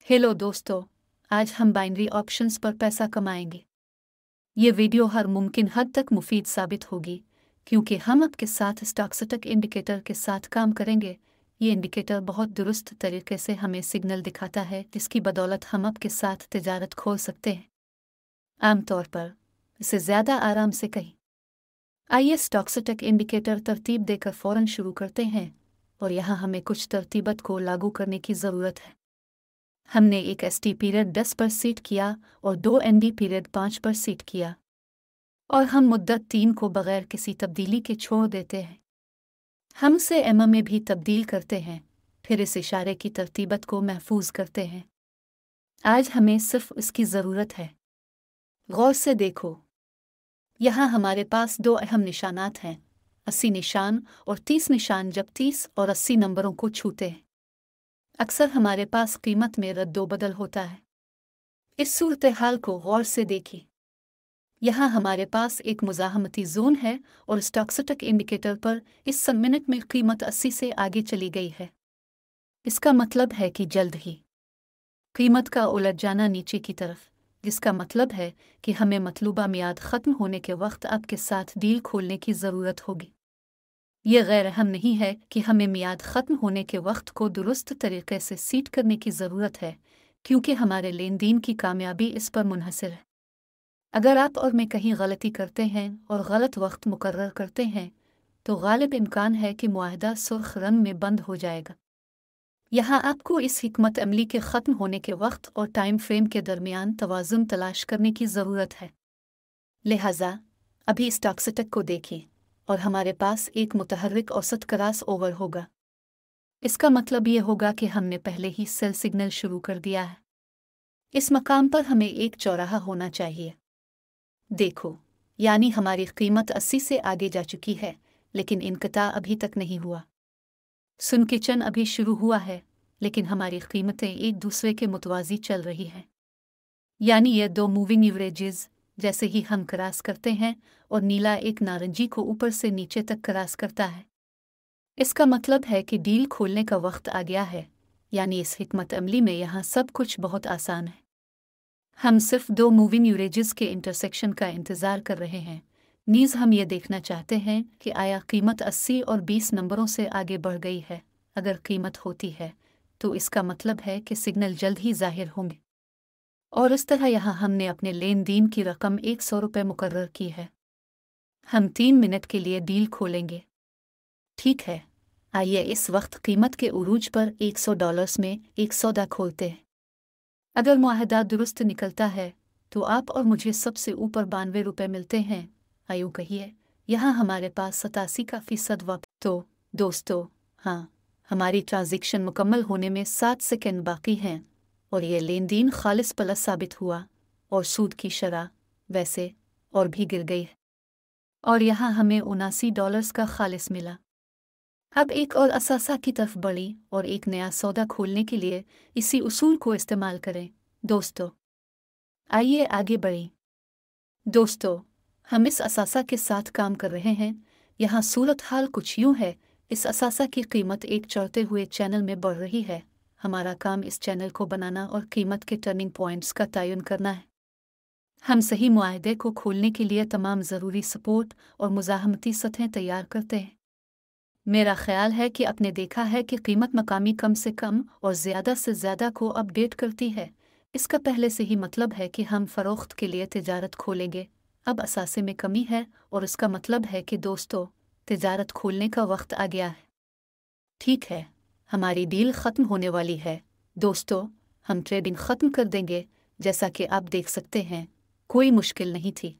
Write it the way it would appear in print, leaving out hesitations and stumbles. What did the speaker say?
Hello दोस्तों, आज हम बाइनरी ऑप्शंस पर पैसा कमाएंगे। ये वीडियो हर मुमकिन हद तक मुफीद साबित होगी क्योंकि हम आपके साथ स्टॉक्सटक इंडिकेटर के साथ काम करेंगे। ये इंडिकेटर बहुत दुरुस्त तरीके से हमें सिग्नल दिखाता है जिसकी बदौलत हम आपके साथ तिजारत खोल सकते हैं, आमतौर पर इसे ज़्यादा आराम से कहीं। आइए स्टॉक्सटक इंडिकेटर तरतीब देकर फ़ौरन शुरू करते हैं और यहाँ हमें कुछ तरतीबत को लागू करने की ज़रूरत है। हमने एक ST पीरियड 10 पर सेट किया और 2 ND पीरियड 5 पर सेट किया और हम मुद्दत 3 को बगैर किसी तब्दीली के छोड़ देते हैं। हम इसे MM में भी तब्दील करते हैं, फिर इस इशारे की तरतीबत को महफूज करते हैं। आज हमें सिर्फ इसकी ज़रूरत है। गौर से देखो, यहाँ हमारे पास 2 अहम निशानात हैं, 80 निशान और 30 निशान। जब 30 और 80 नंबरों को छूते हैं अक्सर हमारे पास कीमत में रद्दोबदल होता है। इस सूरत हाल को गौर से देखिए। यहाँ हमारे पास एक मुज़ाहमती जोन है और स्टॉक्सटक इंडिकेटर पर इस सब मिनट में कीमत 80 से आगे चली गई है। इसका मतलब है कि जल्द ही कीमत का उलट जाना नीचे की तरफ, जिसका मतलब है कि हमें मतलूबा मियाद ख़त्म होने के वक्त आपके साथ डील खोलने की ज़रूरत होगी। ये गैर अहम नहीं है कि हमें मियाद ख़त्म होने के वक्त को दुरुस्त तरीके से सीट करने की ज़रूरत है, क्योंकि हमारे लेन देन की कामयाबी इस पर मुनहसर है। अगर आप और मैं कहीं गलती करते हैं और गलत वक्त मुकर्रर करते हैं तो गालिब इम्कान है कि मुआहदा सुर्ख रंग में बंद हो जाएगा। यहाँ आपको इस हिकमत अमली के ख़त्म होने के वक्त और टाइम फ्रेम के दरमियान तवाज़ुन तलाश करने की ज़रूरत है। लिहाजा अभी स्टॉक्सटक को देखें और हमारे पास एक मुतहर्रिक औसत क्रॉस ओवर होगा। इसका मतलब ये होगा कि हमने पहले ही सेल सिग्नल शुरू कर दिया है। इस मकाम पर हमें एक चौराहा होना चाहिए। देखो, यानी हमारी कीमत 80 से आगे जा चुकी है, लेकिन इनकता अभी तक नहीं हुआ। सुनकिचन अभी शुरू हुआ है, लेकिन हमारी कीमतें एक दूसरे के मुतवाज़ी चल रही हैं। यानी ये 2 मूविंग एवरेजेस जैसे ही हम क्रॉस करते हैं और नीला एक नारंगी को ऊपर से नीचे तक क्रॉस करता है, इसका मतलब है कि डील खोलने का वक्त आ गया है। यानी इस हिकमत अमली में यहाँ सब कुछ बहुत आसान है। हम सिर्फ 2 मूविंग एवरेजेस के इंटरसेक्शन का इंतज़ार कर रहे हैं। नीज़ हम ये देखना चाहते हैं कि आया कीमत 80 और 20 नंबरों से आगे बढ़ गई है। अगर कीमत होती है तो इसका मतलब है कि सिग्नल जल्द ही ज़ाहिर होंगे। और इस तरह यहाँ हमने अपने लेन देन की रकम 100 रुपये मुकर्रर की है। हम 3 मिनट के लिए डील खोलेंगे। ठीक है, आइए इस वक्त कीमत के उरूज पर $100 में एक सौदा खोलते हैं। अगर मुआहदा दुरुस्त निकलता है तो आप और मुझे सबसे ऊपर 92 रुपये मिलते हैं। आयु कहिए, यहाँ हमारे पास 87% वक्त। तो दोस्तों, हाँ, हमारी ट्रांजैक्शन मुकम्मल होने में 7 सेकंड बाकी हैं और ये लेन देन खालिस प्लस साबित हुआ और सूद की शरह वैसे और भी गिर गई है और यहाँ हमें $79 का खालिस मिला। अब एक और असासा की तरफ बढ़ी और एक नया सौदा खोलने के लिए इसी उसूल को इस्तेमाल करें। दोस्तों, आइए आगे बढ़ें। दोस्तों, हम इस असासा के साथ काम कर रहे हैं। यहाँ सूरत हाल कुछ यूँ है, इस असासा की कीमत एक चढ़ते हुए चैनल में बढ़ रही है। हमारा काम इस चैनल को बनाना और कीमत के टर्निंग पॉइंट्स का तयन करना है। हम सही मुआहदे को खोलने के लिए तमाम ज़रूरी सपोर्ट और मुज़ाहमती सतहें तैयार करते हैं। मेरा ख्याल है कि आपने देखा है कि कीमत मकामी कम से कम और ज़्यादा से ज़्यादा को अपडेट करती है। इसका पहले से ही मतलब है कि हम फ़रोख्त के लिए तिजारत खोलेंगे। अब असासे में कमी है और इसका मतलब है कि दोस्तों, तिजारत खोलने का वक्त आ गया है। ठीक है, हमारी डील ख़त्म होने वाली है। दोस्तों, हम ट्रेडिंग ख़त्म कर देंगे। जैसा कि आप देख सकते हैं, कोई मुश्किल नहीं थी।